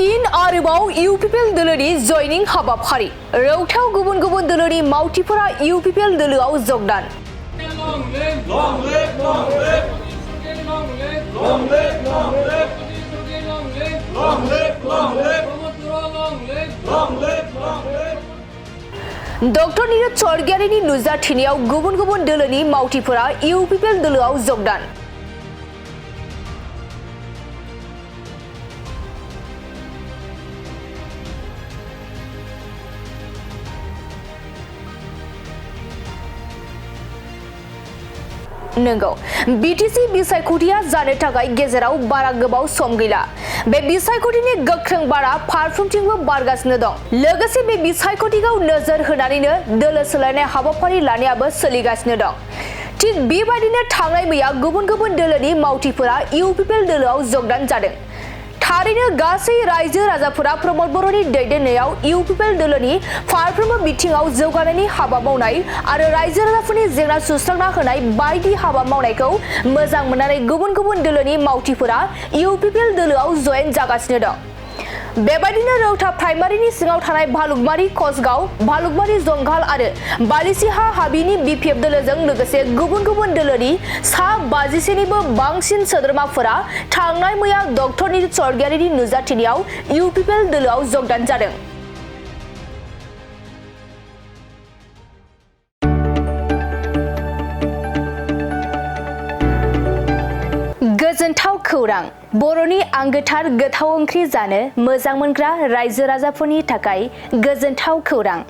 फिन आरोबाव इउपिपिएल दोलोनि जयनिं हाबाफारि रौथाव गुबुन गुबुन दोलोनि मावथिफोरा इउपिपिएल दोलोआव जगदान। डॉक्टर नीरज चौधरीनि नुजाथिनायाव गुबुन गुबुन दोलोनि मावथिफोरा इउपिपिएल दोलोआव जगदान। नंगौ बीटीसी बिसायख'थिया जानो थाखाय गेजेराव बारा गोबाव सम गैला। बे बिसायख'थिनि गोख्रों बारा फारफ्रोमथिंबो बारगासिनो दं। लोगोसे बे बिसायख'थिखौ नोजोर होनानैनो दोलो सोलायनाय हाबाफारि लानायाबो सोलिगासिनो दं। थिग बेबायदिनो थांनाय मैया गुबुन गुबुन दोलोनि मावथिफोरा इउपिपिएल दोलोआव जगदान जादों। थारैनो गासै रायजो राजाफोरा प्रमद बर'नि दैदेननायाव इउपिपिएल दोलोनि फारफ्रोमबो बिथिङाव जौगानायनि हाबा मावनाय आरो रायजो राजाफोरनि जेंना सुस्रांना होनाय बायदि हाबा मावनायखौ मोजां मोननानै गुबुन गुबुन दोलोनि मावथिफोरा इउपिपिएल दोलोआव जयेन जागासिनो दं। बेबायदिनो रौता प्राइमारिनि सिङाव थानाय भालुकमारि कसगाव, भालुकमारि जंगाल आरो बालिसिहा हाबिनि बिपिएफ दोलोजों लोगोसे गुबुन गुबुन दोलोनि सा 51निबो बांसिन सोद्रोमाफोरा थांनाय मैया डॉक्टर नीरज चौधरीनि नुजाथिनायाव इउपिपिएल दोलोआव जगदान जादों। गोजोनथाव खौरां बर'नि आंगोथार गोथाव ओंख्रि जानो मोजां मोनग्रा रायजो राजाफोरनि थाखाय गोजोनथाव खौरां।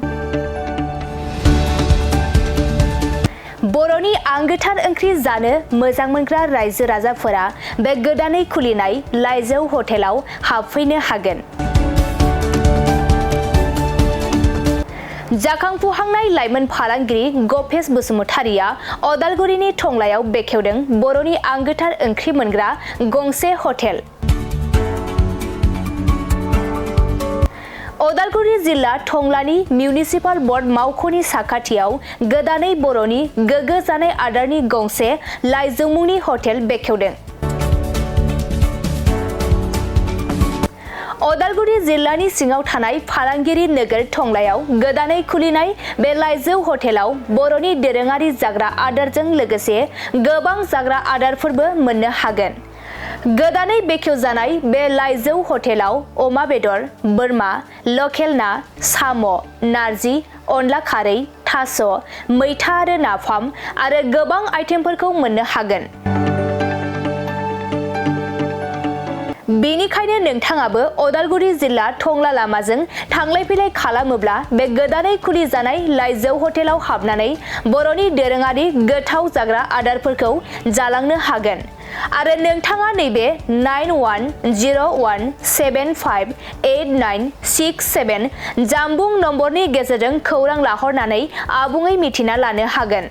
बर'नि आंगोथार ओंख्रि जानो मोजां मोनग्रा रायजो राजाफोरा बे गोदानै खुलिनाय लाइजौ हटेलाव हाबफैनो हागोन। जाखांफुहांनाय लाइमोन फालांगिरि गपेश बसुमतारिया अदालगुरिनि टंलायाव बेखेवदों बर'नि आंगोथार ओंख्रि मोनग्रा गंसे हटेल। अदालगुरि जिल्ला टंलानि मिउनिसिपाल बर्ड मावख'नि साखाथियाव गोदानै बर'नि गोग्गो जानाय आदारनि गंसे लाइजौ मुंनि हटेल बेखेवदों। अदालगुरि जिल्लानि सिङाव थानाय फालांगिरि नोगोर टंलायाव गोदानै खुलिनाय बे लाइजौ हटेलाव बर'नि दोरोङारि जाग्रा आदारजों लोगोसे गोबां जाग्रा आदारफोरबो मोननो हागोन। गोदानै बेखेवजानाय बे लाइजौ हटेलाव अमा बेदर, बोरमा, लकेल ना, साम', नारजि, अनला खारै, थास', मैथा आरो नाफाम आरो गोबां आइटेमफोरखौ मोननो हागोन। बेनिखायनो नोंथाङाबो अदालगुरि जिल्ला टंला लामाजों थांलाय फैलाय खालामोब्ला बे गोदानै खुलि जानाय लाइजौ हटेलाव हाबनानै बर'नि दोरोङारि गोथाव जाग्रा आदारफोरखौ जालांनो हागोन। आरो नोंथाङा नैबे 9101758967 जानबुं नम्बरनि गेजेरजों खौरां लाहरनानै आबुङै मिथिना लानो हागोन।